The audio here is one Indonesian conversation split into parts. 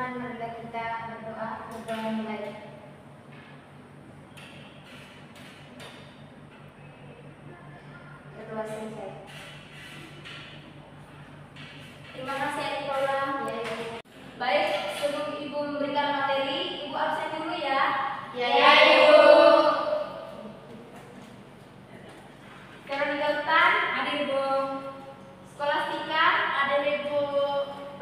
Teman-teman, marilah kita berdoa mulai. Berdoa selesai. Terima kasih Adik Paula. Ya, ya. Baik, sebelum Ibu memberikan materi, Ibu absen dulu ya. Ya, Ibu. Veronica Utan, ada Ibu. Skolastika, ada Ibu.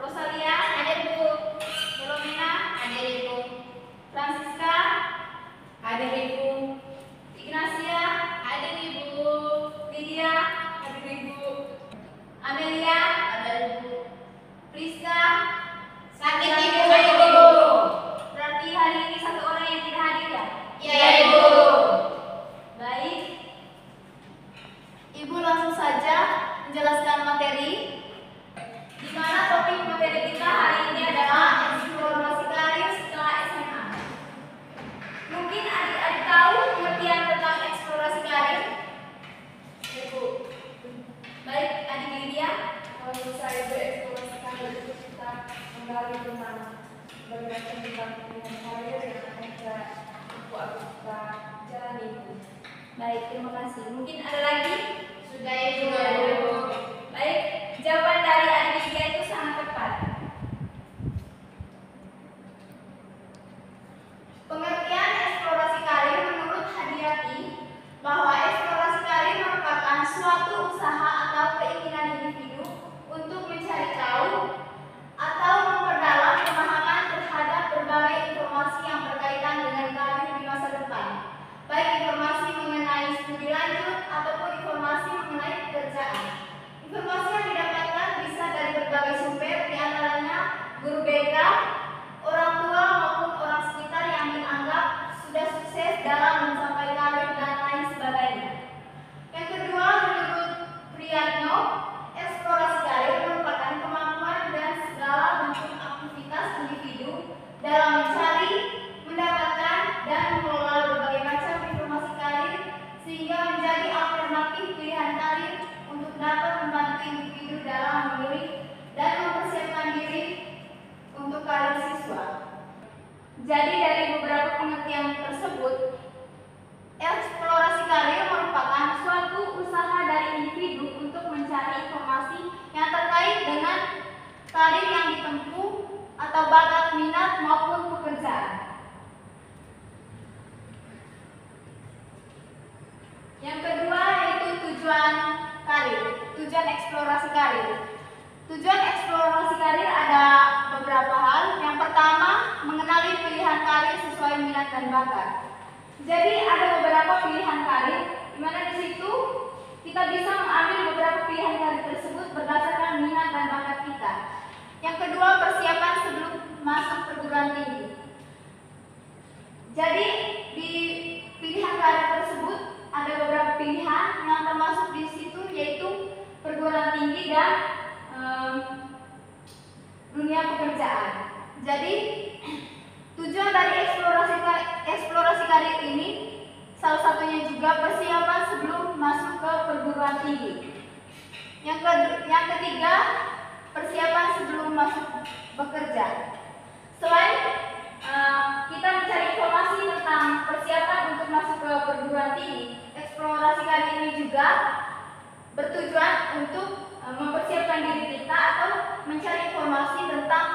Rosalia, ada Ibu. Filomena, ada Ibu. Francisca, ada Ibu. Ignacia, ada Ibu. Lydia, ada Ibu. Amelia, ada Ibu. Priska, sakit Ibu, ada Ibu. Berarti hari ini satu orang yang tidak hadir ya? Iya, Ibu. Baik. Ibu langsung saja menjelaskan materi. Di mana topik materi kita hari ini adalah eksplorasi karir setelah SMA. Mungkin adik-adik tahu pengertian tentang eksplorasi karir? Ibu. Baik, adik Lydia. Kalau saya bereksplorasi karir itu kita menggali tentang berbagai tentang pilihan karir yang akan kita jalani. Baik, terima kasih. Mungkin ada lagi? Sudah Ibu. Baik, jawaban dari adik Lydia itu sangat tepat. Pengertian eksplorasi karir menurut Hadiati bahwa eksplorasi karir merupakan suatu usaha atau keinginan individu untuk mencari tahu atau memperdalam pemahaman terhadap berbagai informasi yang berkaitan dengan karir di masa depan, baik informasi mengenai studi lanjut ataupun informasi mengenai pekerjaan. Informasi yang didapatkan bisa dari berbagai sumber, diantaranya guru BK, orang tua maupun orang sekitar yang dianggap sudah sukses dalam mencapai karir dan lain sebagainya. Yang kedua, menurut Priyatno, eksplorasi karir merupakan kemampuan dan segala bentuk aktivitas individu dalam mencari, mendapatkan, dan mengelola berbagai macam informasi karir sehingga menjadi alternatif pilihan karir untuk dapat membantu individu dalam memilih dan mempersiapkan diri untuk karir siswa. Jadi dari beberapa pengertian tersebut, eksplorasi karir merupakan suatu usaha dari individu untuk mencari informasi yang terkait dengan karir yang ditempuh atau bakat, minat maupun pekerjaan. Yang kedua yaitu tujuan karir, tujuan eksplorasi karir. Tujuan eksplorasi karir ada beberapa hal. Yang pertama, mengenali pilihan karir sesuai minat dan bakat. Jadi ada beberapa pilihan karir, di mana di situ kita bisa mengambil beberapa pilihan karir tersebut berdasarkan minat dan bakat kita. Yang kedua, persiapan sebelum masuk perguruan tinggi. Jadi di pilihan karir tersebut ada beberapa pilihan yang termasuk di situ yaitu perguruan tinggi dan dunia pekerjaan. Jadi tujuan dari eksplorasi karir ini salah satunya juga persiapan sebelum masuk ke perguruan tinggi. Yang ketiga, persiapan sebelum masuk bekerja. Selain kita mencari informasi tentang persiapan untuk masuk ke perguruan tinggi, eksplorasi karir ini juga bertujuan untuk mempersiapkan diri kita atau mencari informasi tentang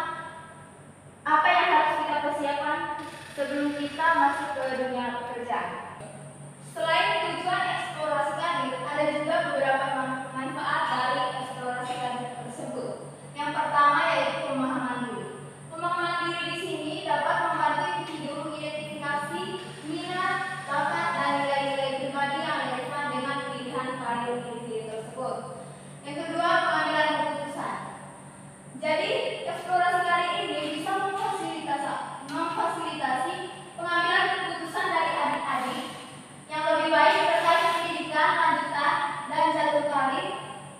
apa yang harus kita persiapkan sebelum kita masuk ke dunia pekerjaan. Selain tujuan eksplorasi karir, ada juga beberapa manfaat dari eksplorasi karir tersebut. Yang pertama yaitu pemahaman diri. Pemahaman diri di sini dapat membantu individu mengidentifikasi minat, bakat, dan nilai-nilai pribadi yang relevan dengan pilihan karir individu tersebut. Yang kedua, pengambilan keputusan. Jadi, eksplorasi karir ini bisa memfasilitasi pengambilan keputusan dari adik-adik yang lebih baik terkait pendidikan lanjutan dan jalur karir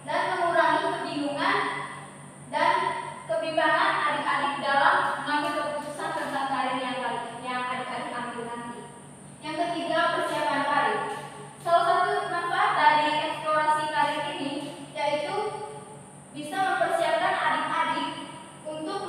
dan mengurangi kebingungan dan kebimbangan adik-adik dalam mengambil keputusan tentang karir yang adik-adik ambil nanti. Yang ketiga, persiapan karir. Salah satu manfaat dari eksplorasi karir ini yaitu bisa mempersiapkan adik-adik untuk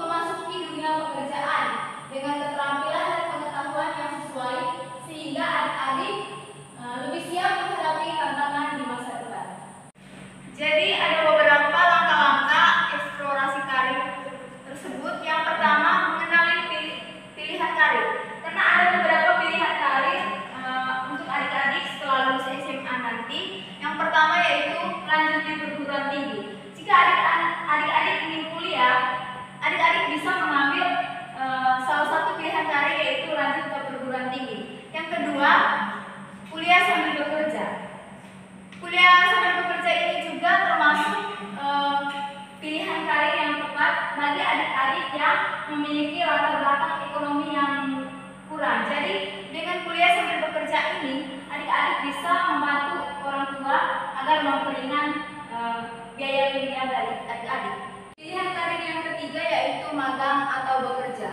lanjut di perguruan tinggi. Jika adik-adik ingin kuliah, adik-adik bisa mengambil salah satu pilihan karir yaitu lanjut ke perguruan tinggi. Yang kedua, kuliah sambil bekerja. Kuliah sambil bekerja ini juga termasuk pilihan karir yang tepat bagi adik-adik yang memiliki latar belakang ekonomi yang kurang. Jadi dengan kuliah sambil bekerja ini, adik-adik bisa membantu orang tua agar memperingan biaya kuliah dari adik-adik. Pilihan karir yang ketiga yaitu magang atau bekerja.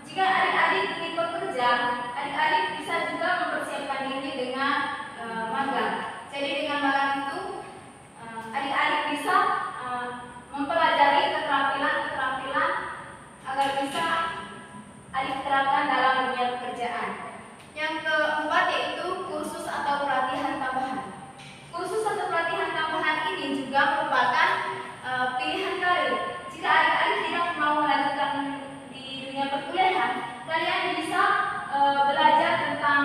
Jika adik-adik ingin bekerja, adik-adik bisa juga mempersiapkan diri dengan magang. Jadi dengan magang itu, adik-adik bisa mempelajari keterampilan-keterampilan agar bisa adik terapkan dalam dunia pekerjaan. Yang keempat yaitu kursus atau pelatihan tambahan. Kursus atau pelatihan tambahan ini juga merupakan pilihan karir. Jika adik-adik tidak mau melanjutkan di dunia perkuliahan, kalian bisa belajar tentang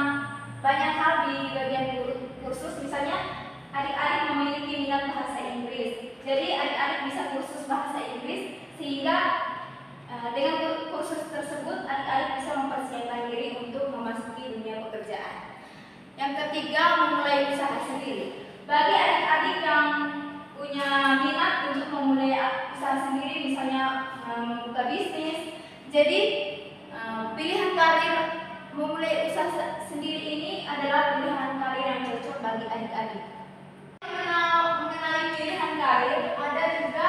banyak hal di bagian kursus. Misalnya adik-adik memiliki minat bahasa Inggris, jadi adik-adik bisa kursus bahasa Inggris sehingga dengan kursus tersebut adik-adik bisa mempersiapkan diri untuk memasuki dunia pekerjaan. Yang ketiga, memulai usaha sendiri. Bagi adik-adik yang punya minat untuk memulai usaha sendiri, misalnya membuka bisnis, jadi pilihan karir memulai usaha sendiri ini adalah pilihan karir yang cocok bagi adik-adik. Mengenai pilihan karir, ada juga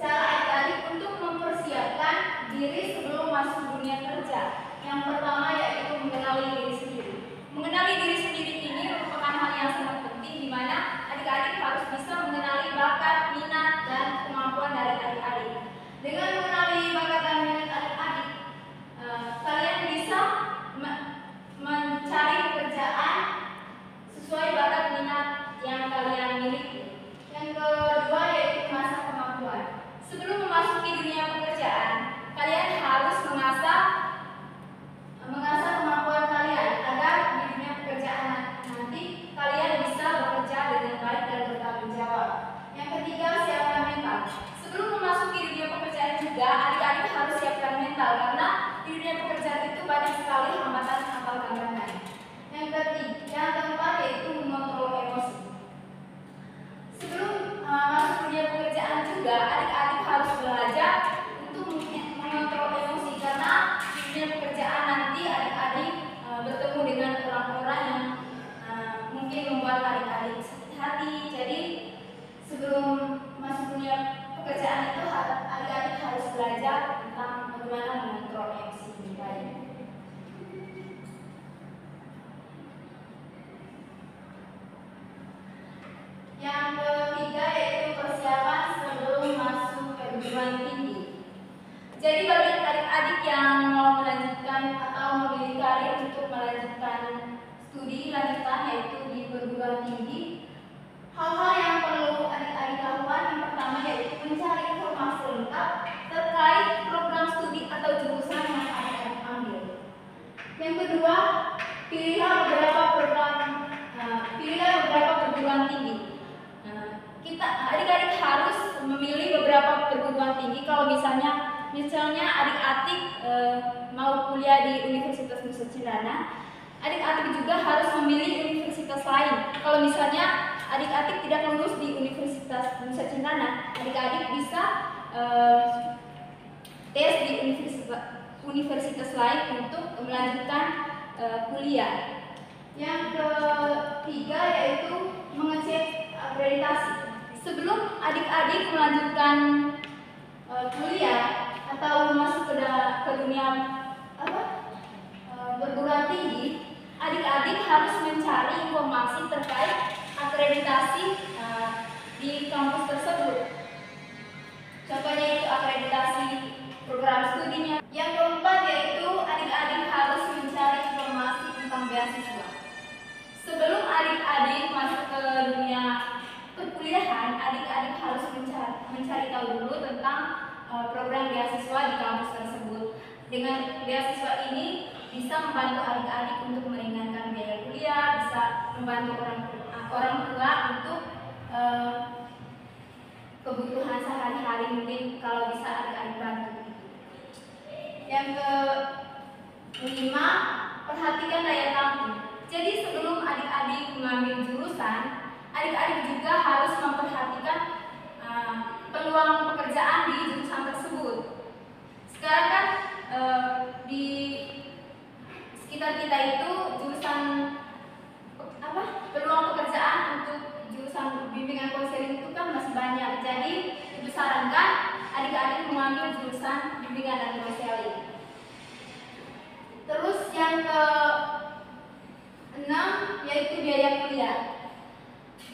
cara adik-adik untuk mempersiapkan diri sebelum masuk dunia kerja. Yang pertama yaitu mengenali diri sendiri. Mengenali diri sendiri ini merupakan hal yang sangat penting, di mana adik-adik harus bisa mengenali bakat, minat, dan kemampuan dari adik-adik. Dengan mengenali bakat dan minat adik-adik, kalian bisa mencari pekerjaan sesuai bakat minat yang kalian miliki. Yang kedua yaitu mengasah kemampuan. Sebelum memasuki dunia pekerjaan, kalian harus mengasah kemampuan kalian agar di dunia pekerjaan nanti kalian bisa bekerja dengan baik dan bertanggung jawab. Yang ketiga, siapkan mental. Sebelum memasuki dunia pekerjaan juga, adik-adik harus siapkan mental karena di dunia pekerjaan itu banyak sekali hambatan atau tantangan. Yang keempat yaitu mengontrol emosi. Sebelum masuk dunia pekerjaan juga, adik-adik harus belajar untuk mengontrol emosi karena di dunia pekerjaan nanti adik-adik bertemu dengan orang-orang yang mungkin membuat adik-adik sakit hati. Jadi sebelum masuk dunia pekerjaan itu adik-adik harus belajar tentang bagaimana mengontrol emosi baik. Yang ketiga yaitu persiapan sebelum masuk perguruan tinggi. Jadi bagi adik-adik yang mau melanjutkan atau memilih karir untuk melanjutkan studi lanjutan yaitu di perguruan tinggi, hal-hal yang perlu adik-adik lakukan yang pertama yaitu mencari informasi lengkap terkait program studi atau jurusan yang adik-adik ambil. Yang kedua, pilihlah beberapa perguruan tinggi. Adik-adik harus memilih beberapa perguruan tinggi. Kalau misalnya adik-adik mau kuliah di Universitas Nusa Cendana, adik-adik juga harus memilih universitas lain. Kalau misalnya adik-adik tidak lulus di Universitas Nusa Cendana, adik-adik bisa tes di universitas lain untuk melanjutkan kuliah. Yang ketiga yaitu mengecek akreditasi. Sebelum adik-adik melanjutkan kuliah atau masuk ke dunia perguruan tinggi, adik-adik harus mencari informasi terkait akreditasi di kampus tersebut. Contohnya itu akreditasi program studinya. Yang keempat yaitu adik-adik harus mencari informasi tentang beasiswa. Sebelum adik-adik masuk ke dunia perkuliahan, adik-adik harus mencari tahu dulu tentang program beasiswa di kampus tersebut. Dengan beasiswa ini bisa membantu adik-adik untuk meringankan biaya kuliah, bisa membantu orang tua untuk kebutuhan sehari-hari, mungkin kalau bisa adik-adik bantu. Yang kelima, perhatikan daya tampung. Jadi sebelum adik-adik mengambil jurusan, adik-adik juga harus memperhatikan peluang pekerjaan di jurusan tersebut. Sekarang kan di sekitar kita itu jurusan peluang pekerjaan untuk jurusan bimbingan konseling itu kan masih banyak. Jadi disarankan adik-adik mengambil jurusan bimbingan dan konseling. Terus yang ke-6 yaitu biaya kuliah.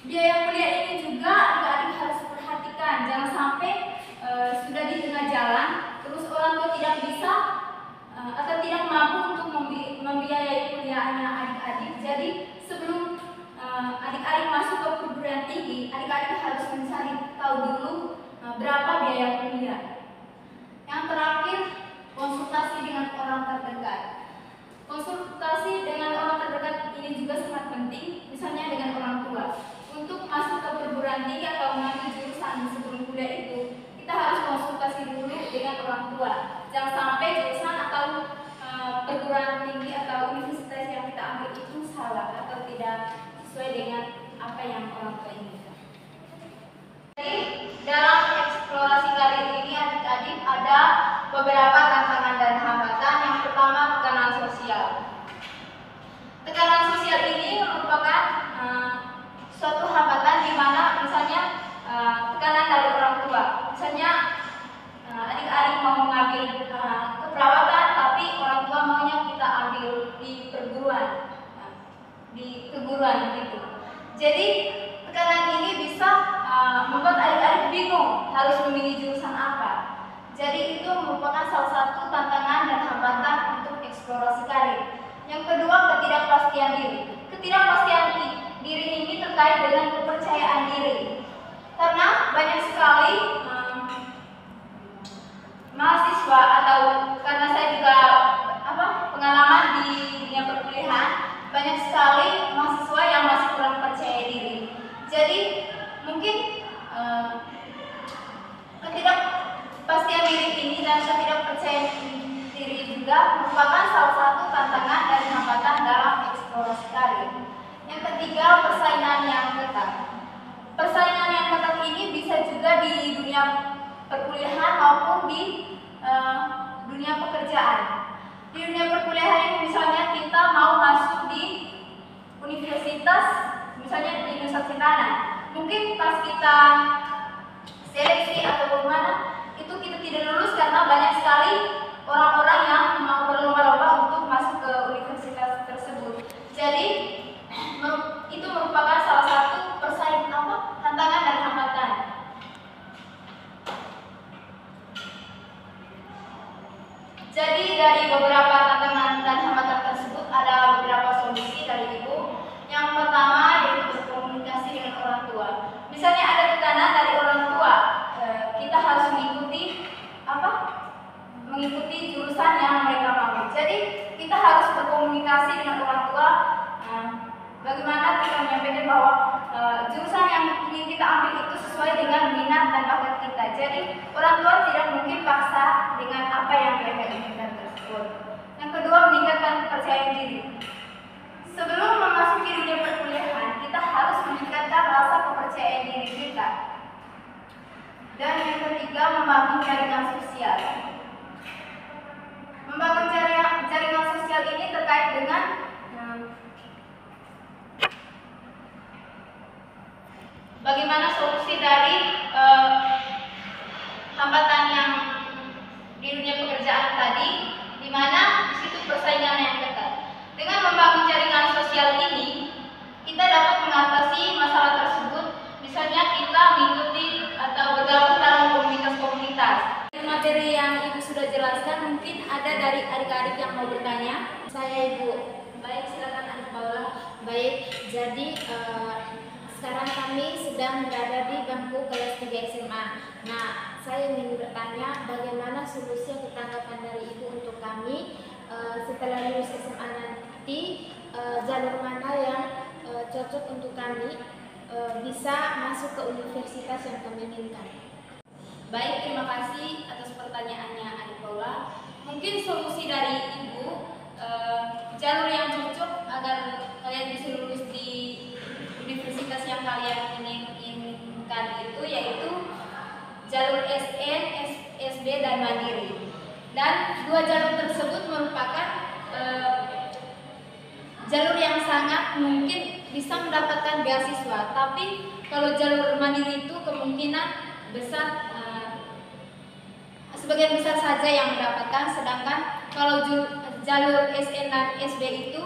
Biaya kuliah ini juga adik-adik harus perhatikan, jangan sampai sudah di tengah jalan terus orang tua tidak bisa atau tidak mampu untuk membiayai kuliahnya adik-adik. Jadi sebelum adik-adik masuk ke perguruan tinggi, adik-adik harus mencari tahu dulu berapa biaya kuliah. Yang terakhir, konsultasi dengan orang terdekat. Konsultasi dengan orang terdekat ini juga sangat penting, misalnya dengan orang tua. Untuk masuk ke perguruan tinggi atau mengambil jurusan sebelum kuliah itu, kita harus konsultasi dulu dengan orang tua. Jangan sampai jurusan atau perguruan tinggi atau universitas yang kita ambil itu salah atau tidak sesuai dengan apa yang orang tua inginkan. Jadi dalam eksplorasi karir ini adik-adik ada beberapa tantangan dan hambatan. Yang pertama, tekanan sosial. Tekanan sosial ini merupakan suatu hambatan di mana misalnya tekanan dari orang tua. Misalnya adik-adik mau mengambil keperawatan, tapi orang tua maunya kita ambil di keguruan gitu. Jadi tekanan ini bisa membuat adik-adik bingung harus memilih jurusan apa. Jadi itu merupakan salah satu tantangan dan hambatan untuk eksplorasi karir. Yang kedua, ketidakpastian diri. Ketidakpastian diri ini terkait dengan kepercayaan diri. Karena banyak sekali mahasiswa atau karena saya juga pengalaman di dunia perkuliahan, banyak sekali mahasiswa yang masih kurang percaya diri. Jadi mungkin ketidakpastian diri ini dan ketidakpercayaan diri juga merupakan salah satu tantangan dan hambatan dalam eksplorasi karir. Yang ketiga, persaingan yang ketat. Persaingan yang ketat ini bisa juga di dunia perkuliahan maupun di dunia pekerjaan. Di dunia perkuliahan ini misalnya kita mau masuk di universitas, misalnya di Nusa Cendana. Mungkin pas kita seleksi atau bagaimana, itu kita tidak lulus karena banyak sekali orang-orang yang mau berlomba-lomba untuk masuk ke universitas tersebut. Jadi itu merupakan salah satu tantangan dan hambatan. Jadi dari beberapa tantangan dan hambatan tersebut ada beberapa solusi dari Ibu. Yang pertama yaitu berkomunikasi dengan orang tua. Misalnya ada tekanan dari orang tua, kita harus mengikuti jurusan yang mereka mau. Jadi kita harus berkomunikasi dengan orang tua. Bagaimana kita menyampaikan bahwa jurusan yang ingin kita ambil itu sesuai dengan minat dan bakat kita. Jadi orang tua tidak mungkin paksa dengan apa yang mereka inginkan tersebut. Yang kedua, meningkatkan kepercayaan diri. Sebelum memasuki dunia perkuliahan, kita harus meningkatkan rasa kepercayaan diri kita. Dan yang ketiga, membangun jaringan sosial. Membangun jaringan sosial ini terkait dengan bagaimana solusi dari hambatan yang di dunia pekerjaan tadi, di mana di situ persaingan yang ketat. Dengan membangun jaringan sosial ini, kita dapat mengatasi masalah tersebut. Misalnya kita mengikuti atau bergabung dalam komunitas-komunitas. Materi yang Ibu sudah jelaskan, mungkin ada dari adik-adik yang mau bertanya. Saya Ibu. Baik, silakan Adik Paula. Baik, jadi sekarang kami sedang berada di bangku kelas 3 SMA. Nah, saya ingin bertanya bagaimana solusi atau tanggapan dari Ibu untuk kami setelah lulus SMA nanti, jalur mana yang cocok untuk kami bisa masuk ke universitas yang kami inginkan. Baik, terima kasih atas pertanyaannya Adik Paula. Mungkin solusi dari Ibu, jalur yang cocok agar kalian bisa lulus di universitas yang kalian inginkan itu yaitu jalur SN, SB, dan Mandiri. Dan dua jalur tersebut merupakan jalur yang sangat mungkin bisa mendapatkan beasiswa. Tapi kalau jalur Mandiri itu kemungkinan besar sebagian besar saja yang mendapatkan, sedangkan kalau jalur SN dan SB itu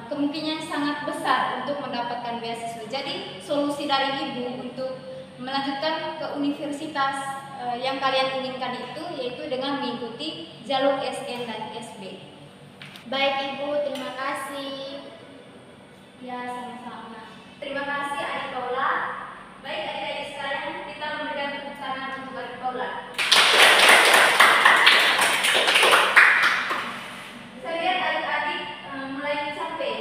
kemungkinan sangat besar untuk mendapatkan beasiswa. Jadi solusi dari Ibu untuk melanjutkan ke universitas yang kalian inginkan itu yaitu dengan mengikuti jalur SN dan SB. Baik Ibu, terima kasih. Ya, sama-sama. Terima kasih Adik Paula. Baik adik-adik sekalian, kita memberikan tepuk tangan untuk Adik Paula. Saya lihat adik-adik mulai capek.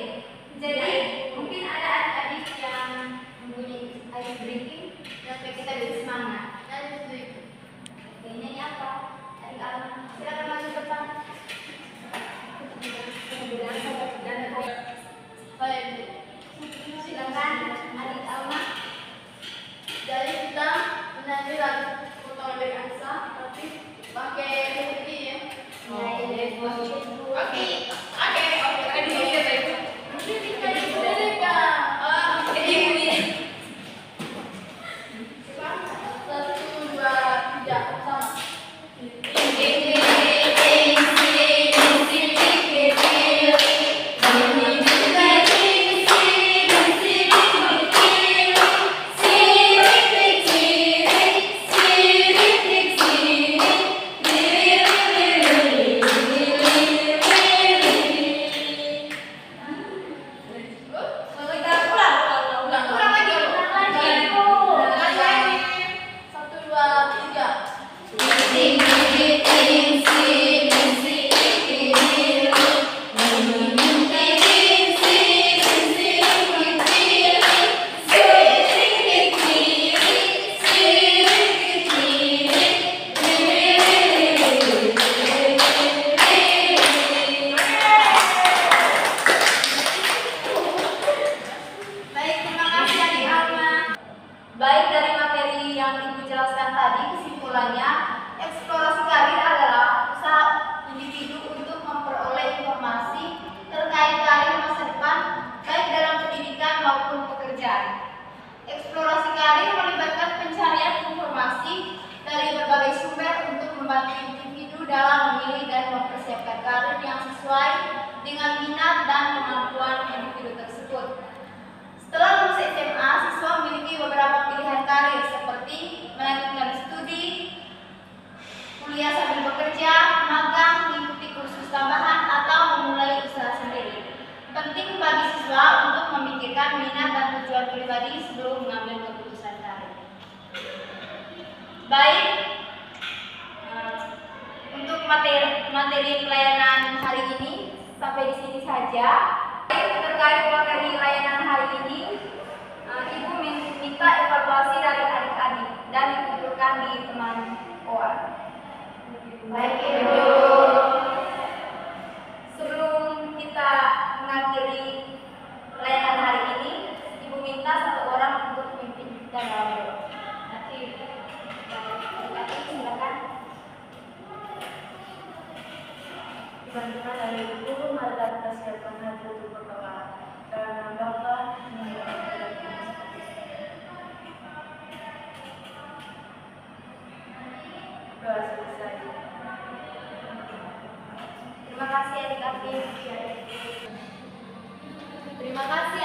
Jadi mungkin ada adik-adik yang mempunyai ice breaking supaya kita bisa semangat. Kayaknya ini apa? Adik Alma, silakan maju ke depan. Silakan Adik Alma. Jadi kita menyanyi lagu Potong Lebih Angsa, tapi pakai melodi ya. Baik, dari materi yang Ibu jelaskan tadi, kesimpulannya eksplorasi karir adalah usaha individu untuk memperoleh informasi terkait karir masa depan baik dalam pendidikan maupun pekerjaan. Eksplorasi karir melibatkan pencarian informasi dari berbagai sumber untuk membantu individu dalam memilih dan mempersiapkan karir yang sesuai dengan minat dan kemampuan individu tersebut. Setelah lulus SMA, siswa memiliki beberapa pilihan karir seperti melanjutkan studi, kuliah sambil bekerja, magang, mengikuti kursus tambahan, atau memulai usaha sendiri. Penting bagi siswa untuk memikirkan minat dan tujuan pribadi sebelum mengambil keputusan karir. Baik, untuk materi pelayanan hari ini sampai di sini saja. Terkait materi layanan hari ini, Ibu minta evaluasi dari adik-adik dan dikumpulkan di teman OA. Baik Ibu. Sebelum kita mengakhiri layanan hari ini, Ibu minta satu orang untuk memimpin dan doa. Nanti adik-adik silakan. Dibantukan dari guru, mari kita siapkan hati untuk berdoa. Karena Bapa doa selesai. Terima kasih adik-adik. Terima kasih